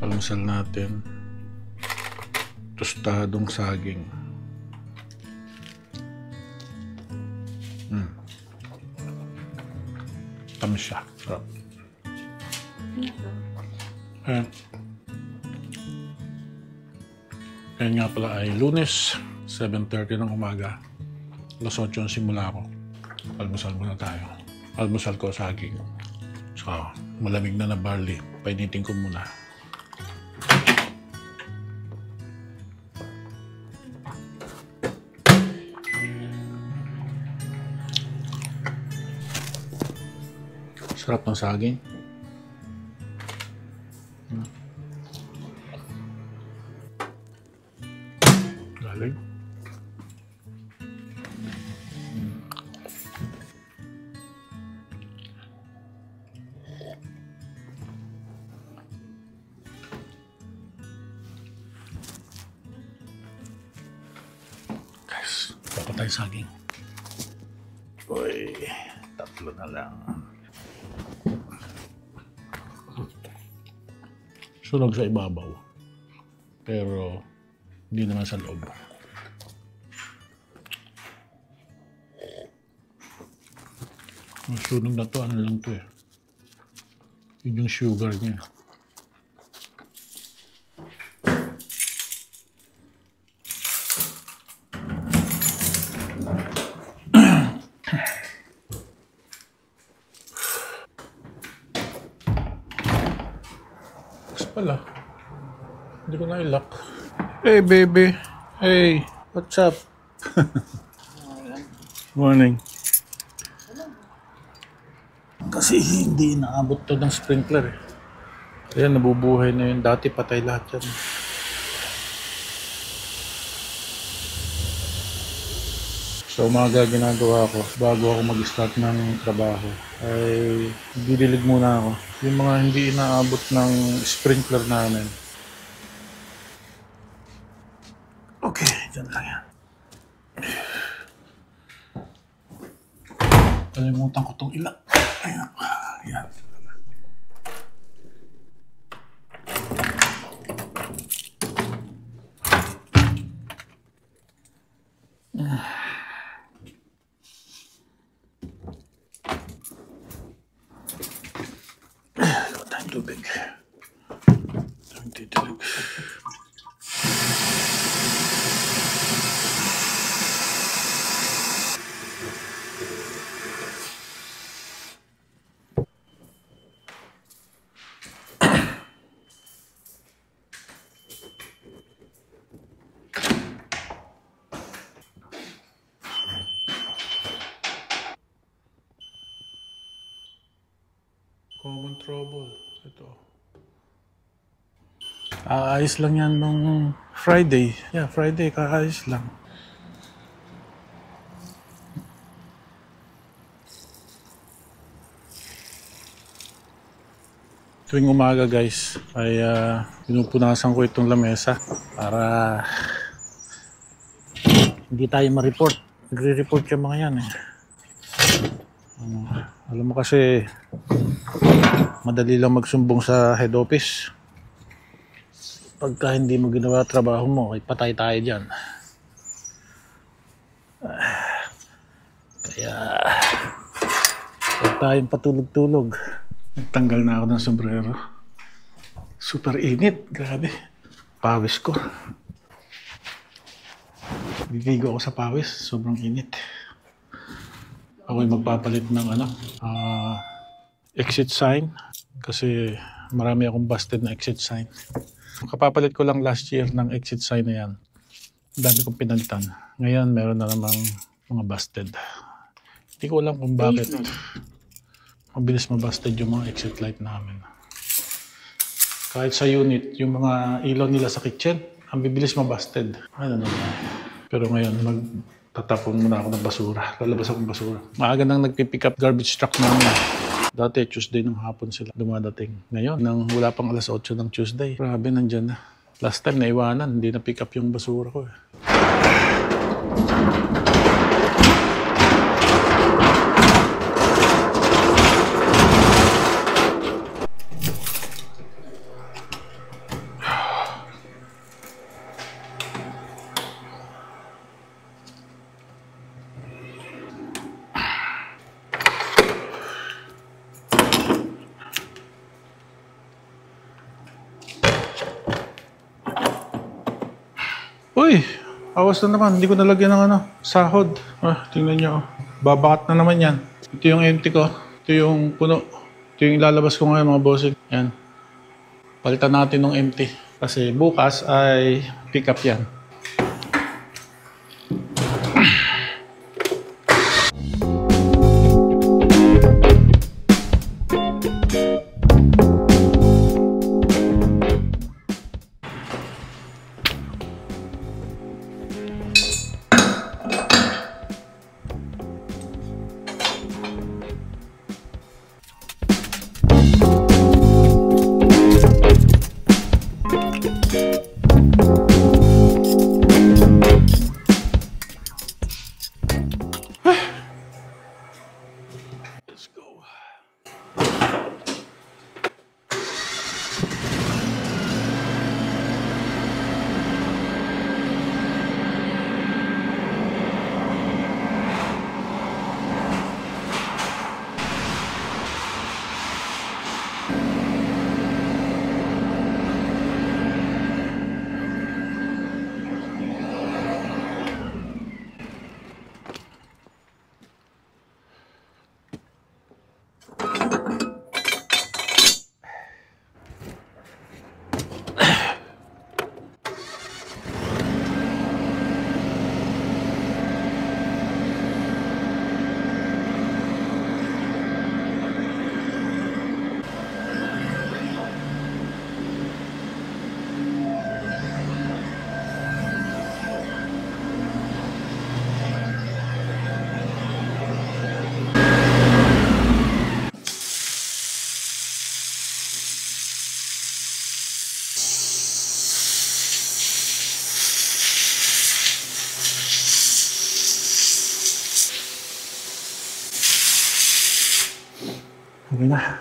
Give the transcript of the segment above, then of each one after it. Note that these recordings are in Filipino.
Almusal natin. Tostadong saging. Tamis siya. Sarap. Kaya nga pala ay Lunes, 7:30 ng umaga. Alas 8 ang simula ko. Almusal muna tayo. Almusal ko saging. So, malamig na barley. Painitin ko muna. Sarap ng saging. Galing. Guys, papatay saging. Uy, tatlo na lang. Sunog sa ibabaw. Pero hindi naman sa loob. Ang sunog na to, ano lang to eh. Yun yung sugar niya. Pala. Hindi ko na-lock. Hey, baby. Hey, what's up? Morning. Kasi hindi inaabot to ng sprinkler eh. Kaya nabubuhay na yun. Dati patay lahat yan. So umaga ginagawa ko bago ako mag-start ng trabaho ay didilig muna ako. Yung mga hindi inaabot ng sprinkler namin. Okay, dyan lang yan. Kalimutan ko itong ilan. Ayan. Ayan. Tubig. Tubig. Common trouble. Ito. Ayos lang yan nung Friday. Yeah, Friday, kaayos lang. Tuwing umaga guys, ay pinupunasan ko itong lamesa para hindi tayo ma-report. Nagre-report yung mga yan eh. Alam mo kasi madali lang magsumbong sa head office. Pagka hindi mo ginawa trabaho mo, ay patay tayo dyan. Kaya huwag tayong patulog-tulog. Nagtanggal na ako ng sombrero. Super init, grabe. Pawis ko. Bibigo ako sa pawis, sobrang init. Ako'y magpapalit ng exit sign kasi marami akong busted na exit sign. Kapapalit ko lang last year ng exit sign na yan. Ang dami kong pinalitan. Ngayon meron na namang mga busted. Hindi ko alam kung bakit mabilis mabusted yung mga exit light namin. Kahit sa unit, yung mga ilaw nila sa kitchen, ang bibilis mabusted. Ano naman. Pero ngayon, magtatapon muna ako ng basura. Lalabas akong basura. Maaga nang nagpipick up garbage truck namin. Dati, Tuesday ng hapon sila dumadating. Ngayon, nang wala pang alas 8 ng Tuesday, grabe, nandyan na. Last time, naiwanan. Hindi na pick up yung basura ko. Uy, awas na naman. Hindi ko nalagyan ng sahod. Tingnan nyo. Babakat na naman yan. Ito yung empty ko. Ito yung puno. Ito yung ilalabas ko ngayon mga bossing. Yan. Palitan natin ng empty. Kasi bukas ay pick up yan. Let's go. Okay na.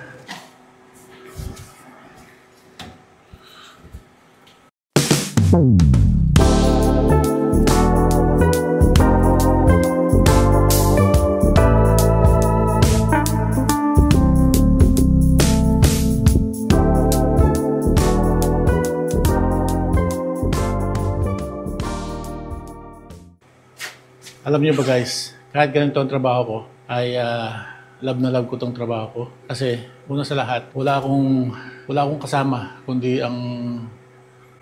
Alam niyo ba guys, kahit ganito ang trabaho ko, ay love na love ko tong trabaho ko. Kasi una sa lahat, wala akong kasama, kundi ang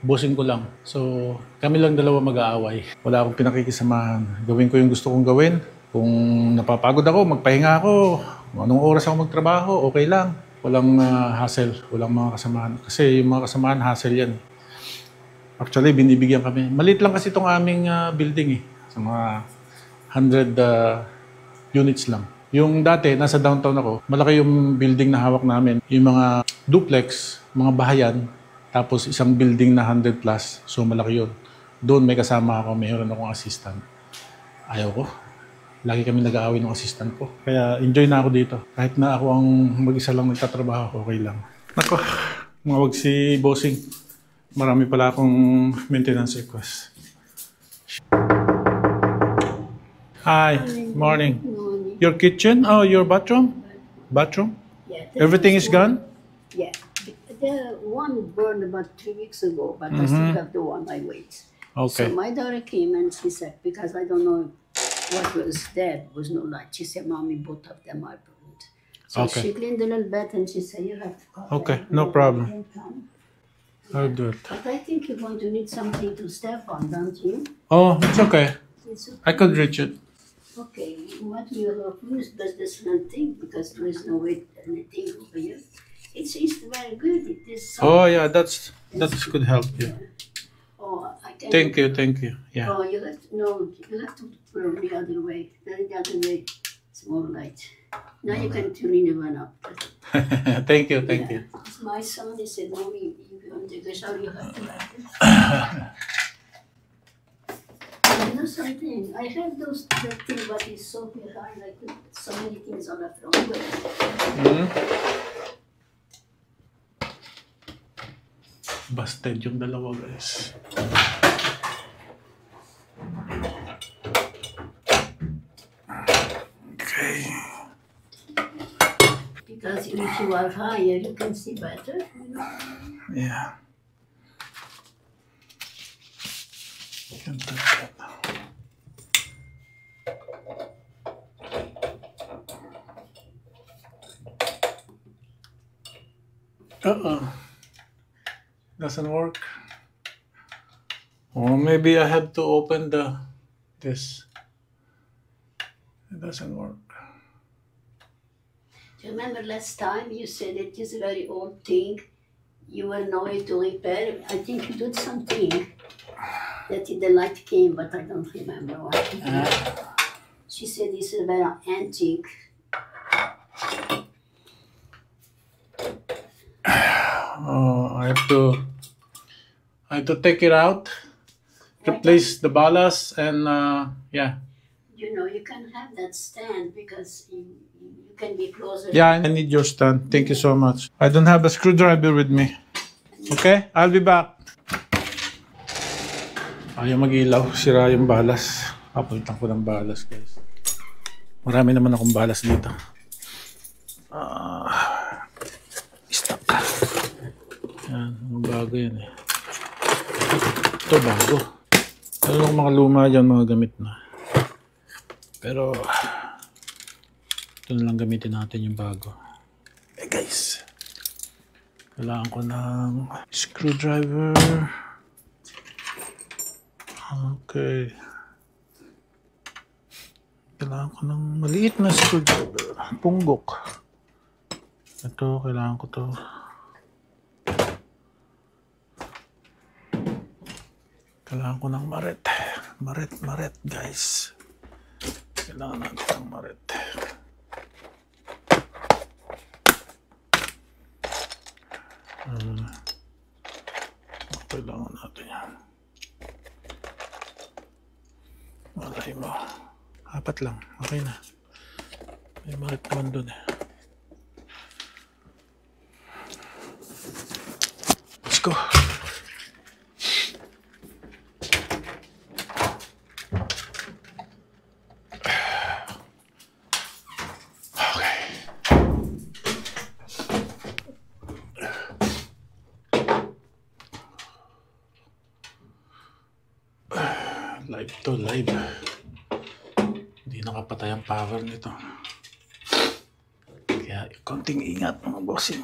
bossing ko lang. So kami lang dalawa mag-aaway. Wala akong pinakikisamahan. Gawin ko yung gusto kong gawin. Kung napapagod ako, magpahinga ako. Kung anong oras ako magtrabaho, okay lang. Walang hassle, walang mga kasamahan. Kasi yung mga kasamahan, hassle yan. Actually, binibigyan kami. Maliit lang kasi itong aming building eh. Sa mga 100 units lang. Yung dati, nasa downtown ako, malaki yung building na hawak namin. Yung mga duplex, mga bahayan, tapos isang building na 100 plus. So malaki yun. Doon may kasama ako, mayroon akong assistant. Ayaw ko. Lagi kami nag-aaway ng assistant ko. Kaya enjoy na ako dito. Kahit na ako ang mag-isa lang nagtatrabaho, okay lang. Nako, mawag si bossing. Marami pala akong maintenance request. Hi, morning. Your kitchen? Oh, your bathroom? Bathroom? Yeah. Everything is gone? Yeah. The one burned about 3 weeks ago, but I still have the one I wait. Okay. So my daughter came and she said, because I don't know what was dead, was no light. She said, Mommy, both of them are burned. So Okay. she cleaned a little bit and she said, you have to come. Okay, and no go problem. and come." I'll do it. But I think you're going to need something to step on, don't you? Oh, it's okay. It's okay. I could reach it. Okay, what you have used does this one thing because there is no weight anything over here. It seems very good. It is. Oh, yeah, that could help you. Oh, I can. Thank you. Yeah. Oh, you have to you have to put it the other way. The other way, it's more light. Now you can tune the one up. Thank you. My son, he said, Mommy, if you want to take a shower, you have to like it. You know something? I have that thing, but it's so hard. Like so many things on the front. Busted yung dalawa, guys. Okay. Because if you are higher, you can see better. Yeah. Can't touch that. Doesn't work. Or maybe I have to open this. It doesn't work. Do you remember last time you said it is a very old thing? You were nowhere to repair. I think you did something that the light came, but I don't remember what. She said it's a very antique. I have to take it out, replace the balas, and yeah. You know, you can have that stand because you can be closer. Yeah, I need your stand. Thank you so much. I don't have a screwdriver with me. Okay, I'll be back. Ayaw mag-ilaw. Sira yung balas. Papuntan ko ng balas, guys. Marami naman akong balas dito. Stuck. Yan, mga bago yan eh. Ito bago. Ano lang mga luma dyan, mga gamit na. Pero ito na lang gamitin natin yung bago. Eh guys, kailangan ko ng screwdriver. Okay. Kailangan ko ng maliit na screwdriver. Punggok. Ito, kailangan ko to. Kailangan ko ng maret. Maret, guys. Kailangan natin ng maret. Kailangan natin yan. Malay mo. 4 lang. Okay na. May maret naman dun eh. Let's go. Live to live. Hindi nakapatay ang power nito. Kaya konting ingat mga bossing.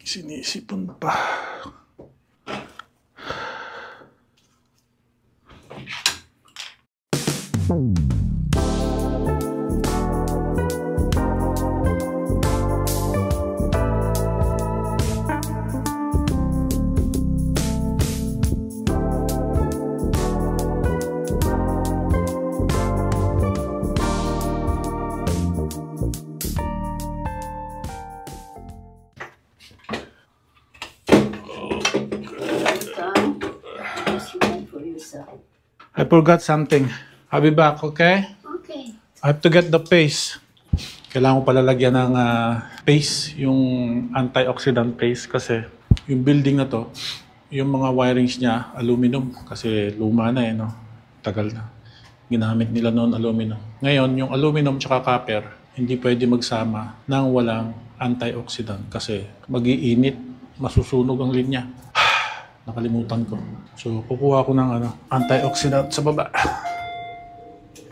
Sinisipon pa. I forgot something. I'll be back, okay? Okay. I have to get the paste. Kailangan ko pala lagyan ng paste, yung antioxidant paste kasi yung building na to, yung mga wirings niya, aluminum kasi luma na eh, no? Tagal na. Ginamit nila noon aluminum. Ngayon, yung aluminum tsaka copper, hindi pwede magsama nang walang antioxidant kasi mag-iinit, masusunog ang linya. Nakalimutan ko. So, kukuha ko ng antioxidant sa baba.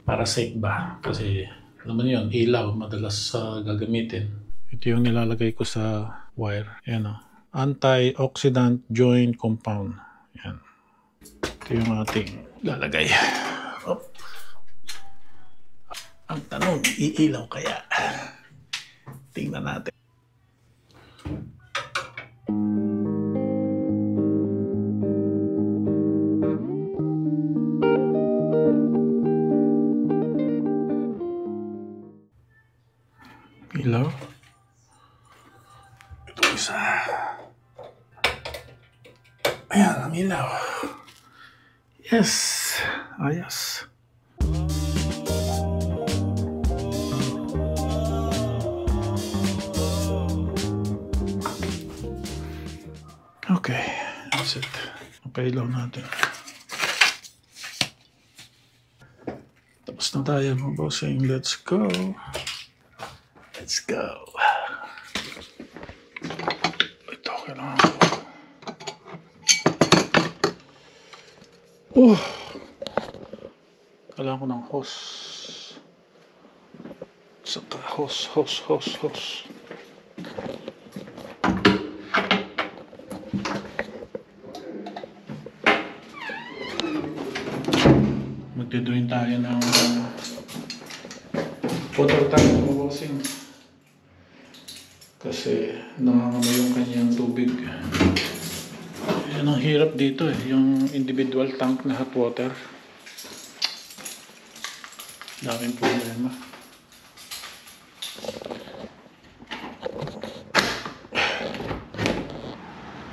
Para safe ba? Kasi, alam mo yun, ilaw, madalas gagamitin. Ito yung nilalagay ko sa wire. Ayan o. Antioxidant joint compound. Ayan. Ito yung ating lalagay. Op. Ang tanong, iilaw kaya? Tingnan natin. Ilaw. Ito isa. Ayan, ang ilaw. Yes. Ayos. Okay, that's it. Napailaw natin. Tapos na tayo mga bossing. Let's go. Let's go. Ito, kailangan ko. Kailangan ko ng hose. Saka hose. Magdidrain tayo ng water tank mga bossing. Kasi nangangamay yung kanyang tubig. Yan ang hirap dito yung individual tank na hot water. Daming problema.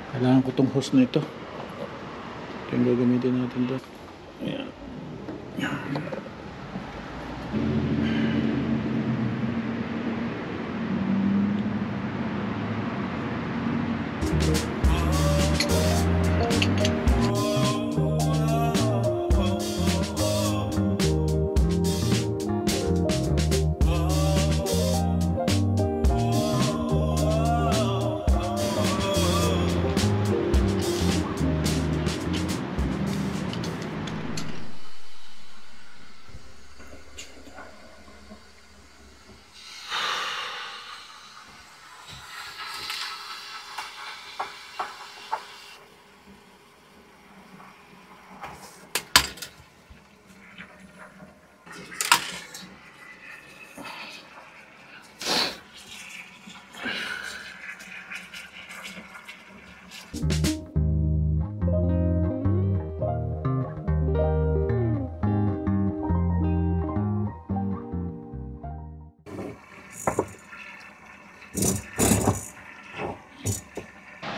Kailangan ko itong hose na ito. Ito yung gagamitin natin doon. Ayan.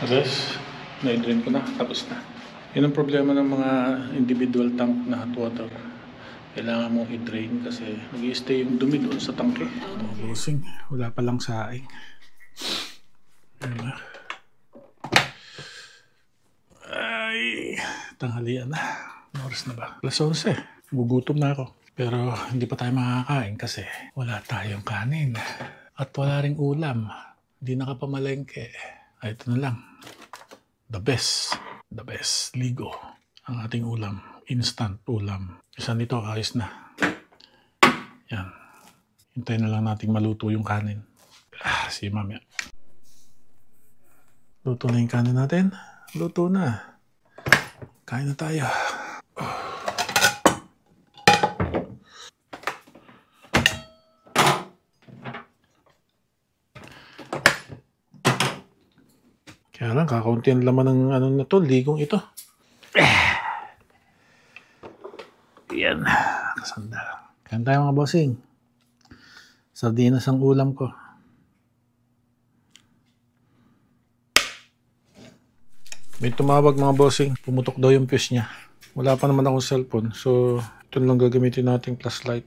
Yes, na-drain ko na, tapos na. Yan ang problema ng mga individual tank na hot water. Kailangan mong i-drain kasi nag-i-stay yung dumi doon sa tangke. Bossing, wala pa lang saing. Ay, tanghalian na. Oras na ba? Alas 11. Gugutom na ako. Pero hindi pa tayo makakain kasi wala tayong kanin. At wala ring ulam. Hindi nakapamalengke. Ay, ito na lang. The best. Ligo. Ang ating ulam. Instant ulam. Isa nito, ayos na. Yan. Hintayin na lang nating maluto yung kanin. Si Mami. Luto na yung kanin natin. Luto na. Kain na tayo. Kaya lang, kakaunti ang laman ng ano na to, ligong ito. Yan. Kasandal. Kain tayo mga bossing. Sardinas ang ulam ko. May tumawag mga bossing. Pumutok daw yung fuse niya. Wala pa naman akong cellphone. So, ito lang gagamitin nating flashlight.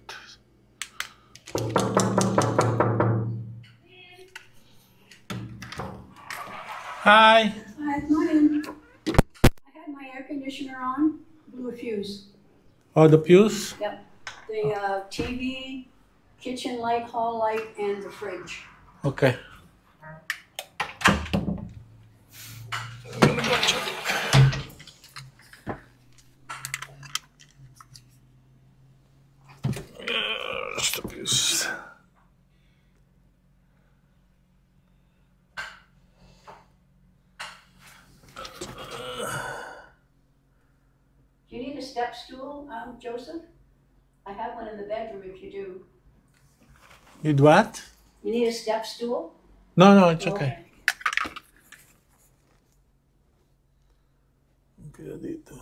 Hi! Hi, good morning. I had my air conditioner on, blew a fuse. Oh, the fuse? Yep. The TV, kitchen light, hall light, and the fridge. Okay. That's the fuse. Do you need a step stool, Joseph? I have one in the bedroom if you do. Need what? You need a step stool? No, it's okay. Kaya dito.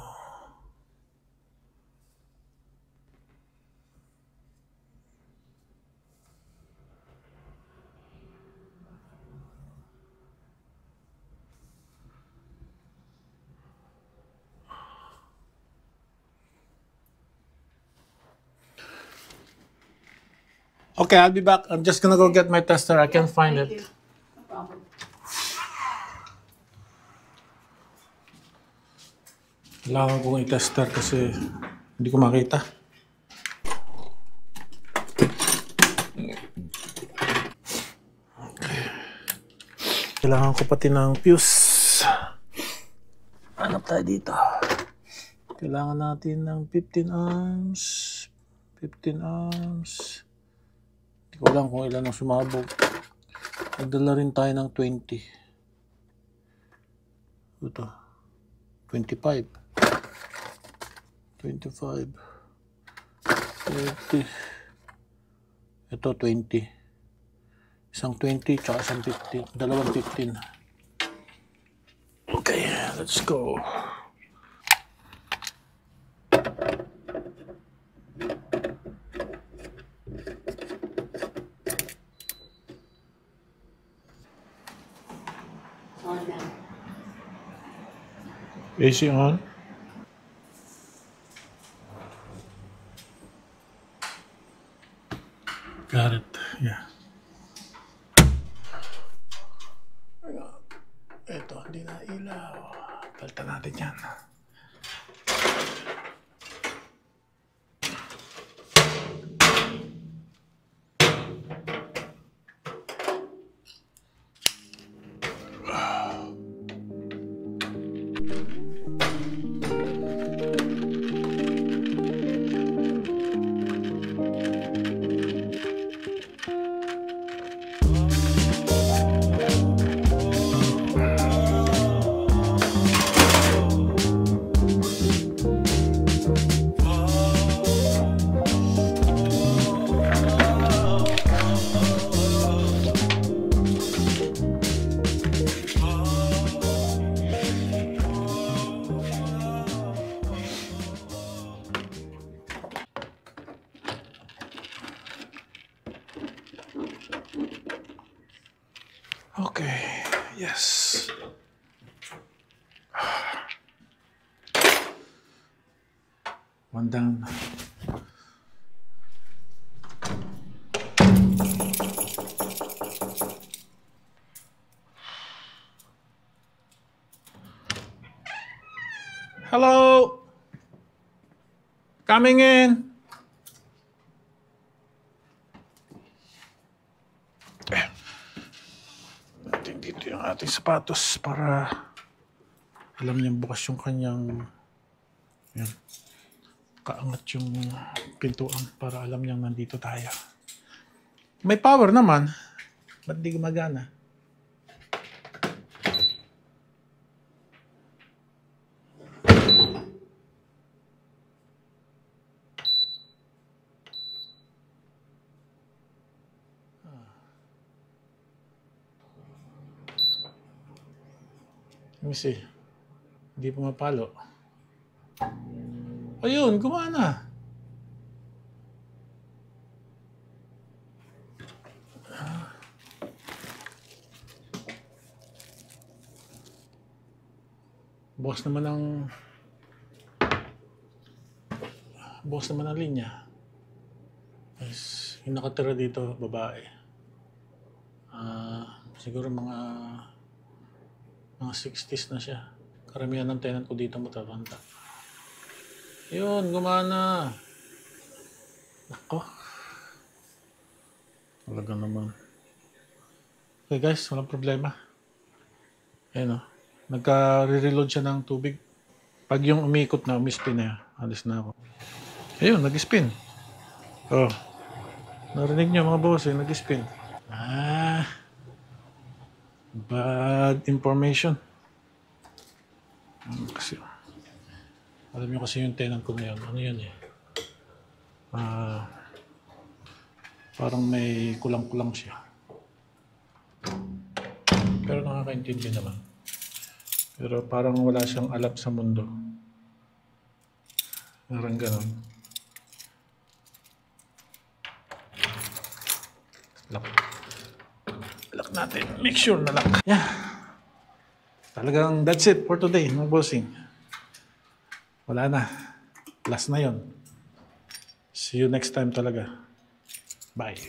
Okay, I'll be back. I'm just gonna go get my tester. I can't find Thank it. you. No problem. Kailangan kong i-tester kasi hindi ko makita. Kailangan ko pati ng fuse. Hanap tayo dito. Kailangan natin ng 15 amps. 15 amps. Hindi ko alam kung ilan ang sumabog. Nagdala rin tayo ng 20. Ito. 25. 25. 30. Ito 20. Isang 20 tsaka isang 15. Dalawang 15. Okay, let's go. On now. AC on. Got it. Yeah. Ito, hindi na ilaw. Palitan natin yan. Okay, yes. One down. Hello. Coming in. Natin dito yung ating sapatos para alam niyang bukas yung kanyang yan, kaangat yung pintuan para alam niyang nandito tayo. May power naman. Ba't di gumagana? Let me see. Hindi pumapalo. Ayun, gumana. Bukas naman ang linya. Yes, yung nakatira dito, babae. Siguro mga 60s na siya. Karamihan ng tenant ko dito matatanda. Yun, gumana. Nako. Talaga naman. Okay guys, walang problema. Ayan o. Nagka-reload siya ng tubig. Pag yung umikot na, umispin na, alis na ako. Ayun, nag-spin. Oh. Narinig niyo mga boss, nag-spin. Bad information. Kasi, alam niyo kasi yung tenant ko na yun. Ano yun eh? Parang may kulang-kulang siya. Pero nakakaintindi naman. Pero parang wala siyang alam sa mundo. Parang ganon. Lock natin. Make sure na lock. Yeah. Talagang that's it for today, mga bossing. Wala na. Last na yon. See you next time talaga. Bye.